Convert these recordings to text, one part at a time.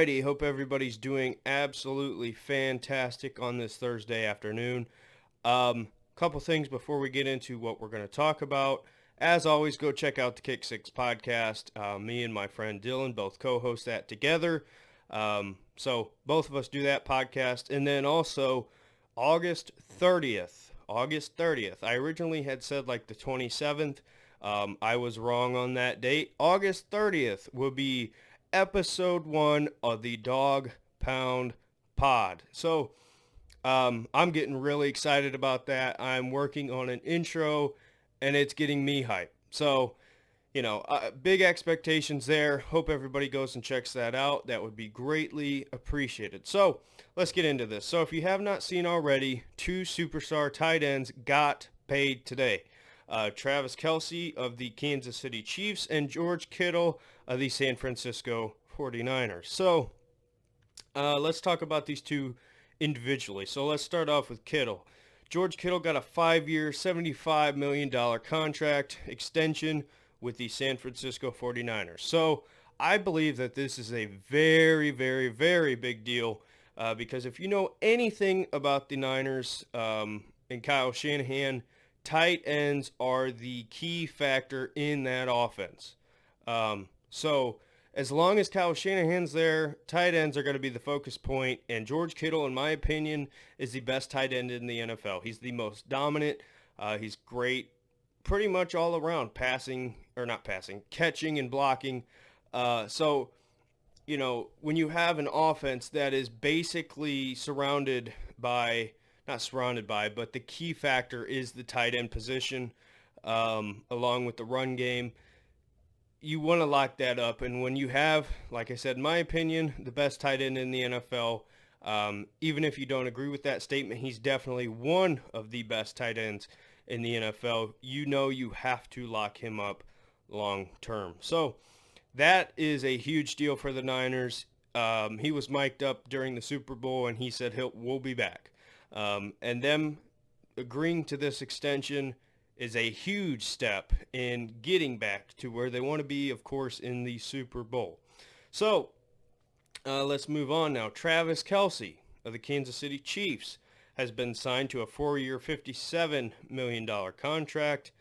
righty, hope everybody's doing absolutely fantastic on this Thursday afternoon. Couple things before we get into what we're going to talk about. As always, go check out the Kick Six podcast. Me and my friend Dylan both co-host that together. So both of us do that podcast. And then also August 30th. August 30th. I originally had said like the 27th. I was wrong on that date. August 30th will be episode 1 of the Dog Pound Pod. So I'm getting really excited about that. I'm working on an intro, and it's getting me hyped. So, big expectations there. Hope everybody goes and checks that out. That would be greatly appreciated. So, let's get into this. So, if you have not seen already, 2 superstar tight ends got paid today. Travis Kelce of the Kansas City Chiefs and George Kittle of the San Francisco 49ers. So, let's talk about these two individually. So let's start off with Kittle. George Kittle got a 5-year, $75 million contract extension with the San Francisco 49ers. So I believe that this is a very, very, very big deal because if you know anything about the Niners and Kyle Shanahan, tight ends are the key factor in that offense. So as long as Kyle Shanahan's there, tight ends are going to be the focus point, and George Kittle, in my opinion, is the best tight end in the NFL. He's the most dominant. He's great pretty much all around, catching and blocking. So, when you have an offense that is basically but the key factor is the tight end position, along with the run game. You want to lock that up. And when you have, like I said, in my opinion, the best tight end in the NFL, even if you don't agree with that statement, he's definitely one of the best tight ends in the NFL. You have to lock him up long term. So that is a huge deal for the Niners. He was mic'd up during the Super Bowl, and he said we'll be back. And them agreeing to this extension is a huge step in getting back to where they want to be, of course, in the Super Bowl. So let's move on now. Travis Kelce of the Kansas City Chiefs has been signed to a 4-year, $57 million contract.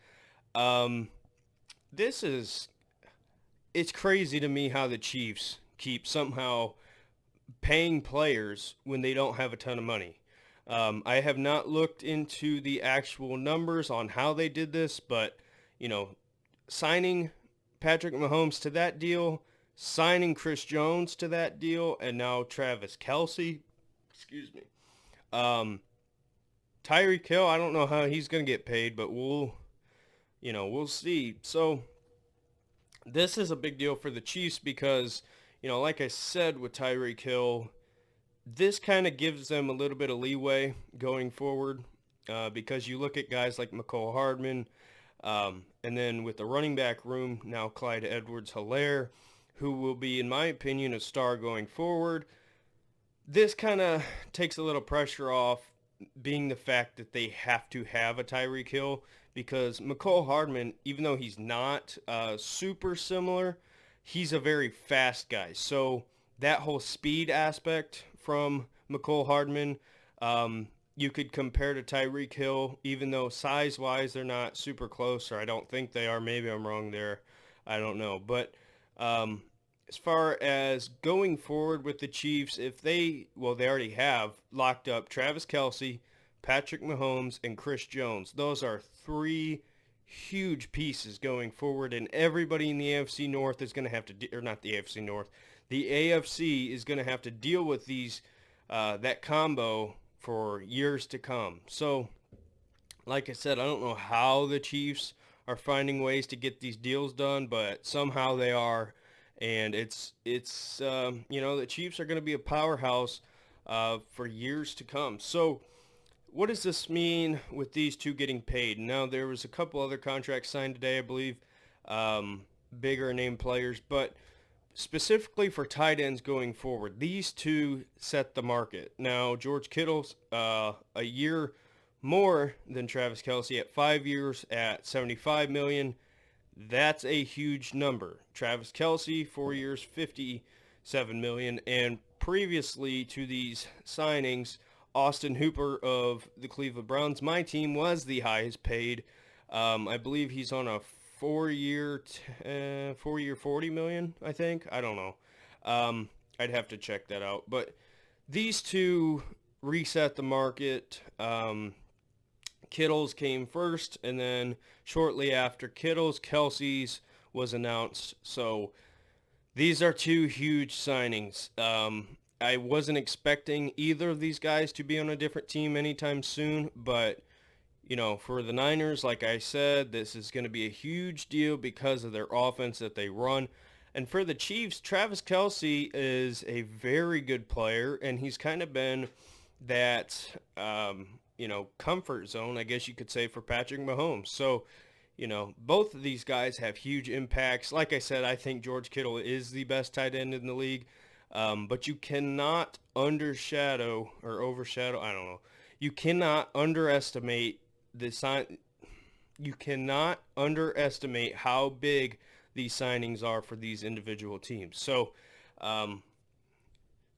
It's crazy to me how the Chiefs keep somehow paying players when they don't have a ton of money. I have not looked into the actual numbers on how they did this, but, signing Patrick Mahomes to that deal, signing Chris Jones to that deal, and now Travis Kelce, Tyreek Hill, I don't know how he's going to get paid, but we'll see. So this is a big deal for the Chiefs because, like I said with Tyreek Hill, this kind of gives them a little bit of leeway going forward because you look at guys like McCole Hardman, and then with the running back room, now Clyde Hilaire, who will be, in my opinion, a star going forward. This kind of takes a little pressure off, being the fact that they have to have a Tyreek Hill, because McCole Hardman, even though he's not super similar, he's a very fast guy. So that whole speed aspect from McCole Hardman, you could compare to Tyreek Hill, even though size-wise they're not super close, or I don't think they are. Maybe I'm wrong there. I don't know. But as far as going forward with the Chiefs, they already have locked up Travis Kelce, Patrick Mahomes, and Chris Jones. Those are 3 huge pieces going forward, and everybody in the AFC North is going to have to, or not the AFC North, the AFC is going to have to deal with that combo for years to come. So, like I said, I don't know how the Chiefs are finding ways to get these deals done, but somehow they are. And it's the Chiefs are going to be a powerhouse for years to come. So what does this mean with these two getting paid? Now, there was a couple other contracts signed today, I believe, bigger name players, but specifically for tight ends going forward, these two set the market. Now, George Kittle's a year more than Travis Kelce at 5 years at $75 million. That's a huge number. Travis Kelce, 4 years, $57 $7 million. And previously to these signings, Austin Hooper of the Cleveland Browns, my team, was the highest paid. I believe he's on a four-year, 40 million, I think. I don't know. I'd have to check that out. But these two reset the market. Kittle's came first, and then shortly after Kittle's, Kelsey's was announced. So these are two huge signings. I wasn't expecting either of these guys to be on a different team anytime soon, but you know, for the Niners, like I said, this is going to be a huge deal because of their offense that they run. And for the Chiefs, Travis Kelce is a very good player, and he's kind of been that, comfort zone, I guess you could say, for Patrick Mahomes. So, you know, both of these guys have huge impacts. Like I said, I think George Kittle is the best tight end in the league. But you cannot overshadow, I don't know. You cannot underestimate you cannot underestimate how big these signings are for these individual teams. So, going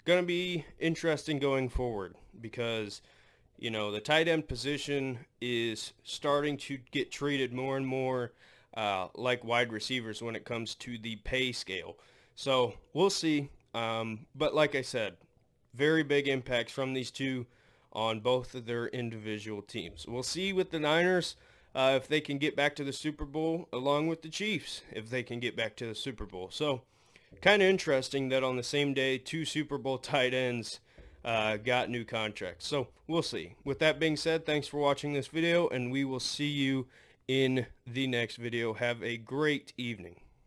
to be interesting going forward because, you know, the tight end position is starting to get treated more and more like wide receivers when it comes to the pay scale. So we'll see. But like I said, very big impacts from these two on both of their individual teams. We'll see with the Niners if they can get back to the Super Bowl, along with the Chiefs if they can get back to the Super Bowl. So kind of interesting that on the same day, two Super Bowl tight ends got new contracts. So we'll see. With that being said, thanks for watching this video, and we will see you in the next video. Have a great evening.